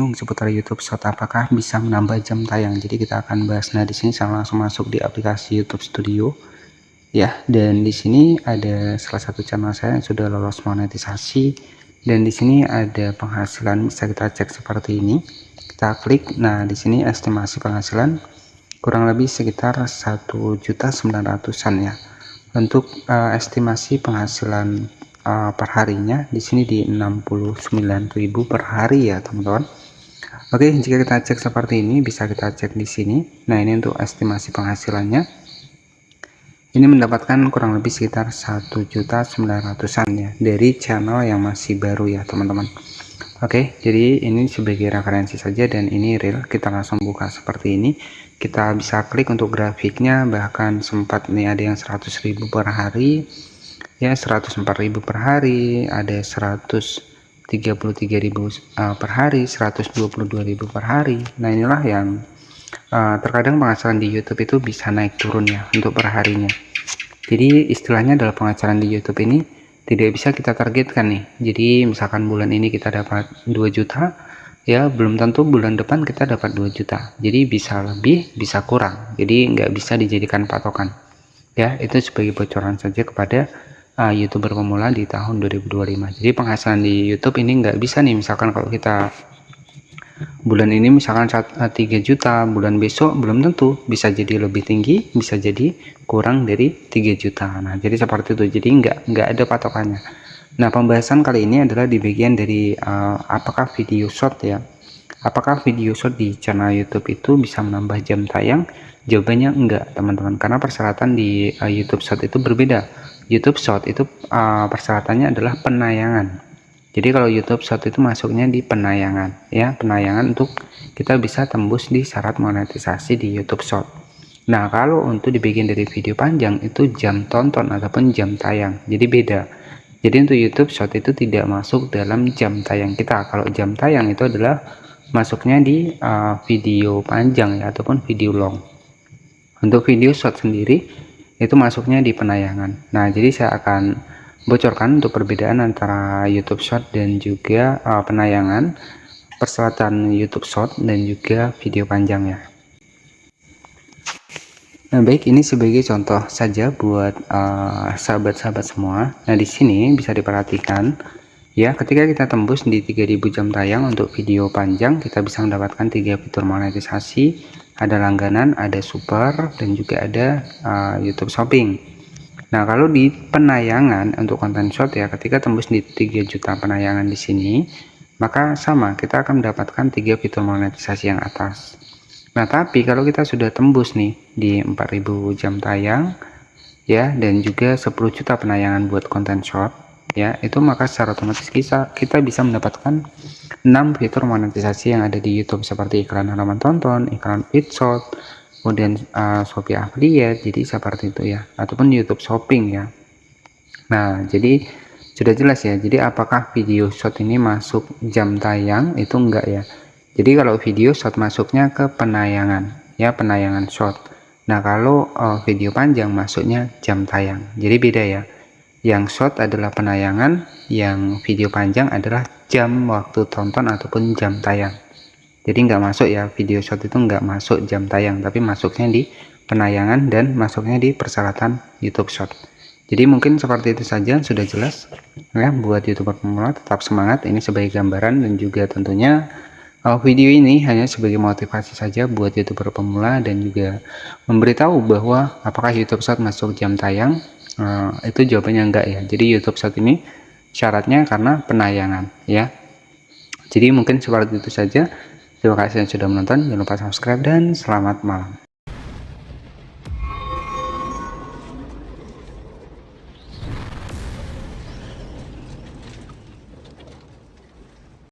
bingung seputar YouTube Short, apakah bisa menambah jam tayang? Jadi kita akan bahas. Nah, di sini saya langsung masuk di aplikasi YouTube Studio ya, dan di sini ada salah satu channel saya yang sudah lolos monetisasi, dan di sini ada penghasilan, bisa kita cek seperti ini. Kita klik. Nah, di sini estimasi penghasilan kurang lebih sekitar 1.900.000-an ya. Untuk estimasi penghasilan perharinya di sini di 69.000 per hari ya teman-teman. Oke, jika kita cek seperti ini, bisa kita cek di sini. Nah, ini untuk estimasi penghasilannya, ini mendapatkan kurang lebih sekitar 1.900.000-an ya, dari channel yang masih baru ya teman-teman. Oke, jadi ini sebagai referensi saja, dan ini real. Kita langsung buka seperti ini. Kita bisa klik untuk grafiknya, bahkan sempat nih ada yang 100.000 per hari ya, 104.000 per hari, ada 133.000 per hari, 122.000 per hari. Nah, inilah yang terkadang penghasilan di YouTube itu bisa naik turun ya untuk perharinya. Jadi istilahnya adalah penghasilan di YouTube ini tidak bisa kita targetkan nih. Jadi misalkan bulan ini kita dapat 2 juta ya, belum tentu bulan depan kita dapat 2 juta. Jadi bisa lebih, bisa kurang. Jadi nggak bisa dijadikan patokan ya. Itu sebagai bocoran saja kepada YouTuber pemula di tahun 2025. Jadi penghasilan di YouTube ini nggak bisa nih, misalkan kalau kita bulan ini misalkan 3 juta, bulan besok belum tentu, bisa jadi lebih tinggi, bisa jadi kurang dari 3 juta. Nah, jadi seperti itu. Jadi nggak ada patokannya. Nah, pembahasan kali ini adalah di bagian dari apakah video short ya, apakah video short di channel YouTube itu bisa menambah jam tayang? Jawabannya enggak teman-teman, karena persyaratan di YouTube short itu berbeda. YouTube short itu persyaratannya adalah penayangan. Jadi kalau YouTube short itu masuknya di penayangan ya, penayangan untuk kita bisa tembus di syarat monetisasi di YouTube short. Nah, kalau untuk di bagian dari video panjang itu jam tonton ataupun jam tayang, jadi beda. Jadi untuk YouTube short itu tidak masuk dalam jam tayang kita. Kalau jam tayang itu adalah masuknya di video panjang ya, ataupun video long. Untuk video short sendiri itu masuknya di penayangan. Nah, jadi saya akan bocorkan untuk perbedaan antara YouTube short dan juga penayangan, persyaratan YouTube short dan juga video panjang ya. Nah, baik, ini sebagai contoh saja buat sahabat-sahabat semua. Nah, di sini bisa diperhatikan ya, ketika kita tembus di 3000 jam tayang untuk video panjang, kita bisa mendapatkan 3 fitur monetisasi. Ada langganan, ada super, dan juga ada YouTube Shopping. Nah, kalau di penayangan untuk konten short ya, ketika tembus di 3 juta penayangan di sini, maka sama, kita akan mendapatkan 3 fitur monetisasi yang atas. Nah, tapi kalau kita sudah tembus nih di 4000 jam tayang ya, dan juga 10 juta penayangan buat konten short ya, itu maka secara otomatis kita bisa mendapatkan 6 fitur monetisasi yang ada di YouTube, seperti iklan halaman tonton, iklan feed short, kemudian Shopee affiliate, jadi seperti itu ya, ataupun YouTube Shopping ya. Nah, jadi sudah jelas ya. Jadi apakah video short ini masuk jam tayang? Itu enggak ya. Jadi kalau video short masuknya ke penayangan ya, penayangan short. Nah, kalau video panjang masuknya jam tayang. Jadi beda ya. Yang short adalah penayangan, yang video panjang adalah jam waktu tonton ataupun jam tayang. Jadi nggak masuk ya, video short itu nggak masuk jam tayang, tapi masuknya di penayangan dan masuknya di persyaratan YouTube short. Jadi mungkin seperti itu saja, sudah jelas ya buat YouTuber pemula. Tetap semangat, ini sebagai gambaran, dan juga tentunya video ini hanya sebagai motivasi saja buat YouTuber pemula, dan juga memberitahu bahwa apakah YouTube short masuk jam tayang. Itu jawabannya enggak ya. Jadi YouTube short ini syaratnya karena penayangan ya. Jadi mungkin seperti itu saja. Terima kasih yang sudah menonton. Jangan lupa subscribe dan selamat malam.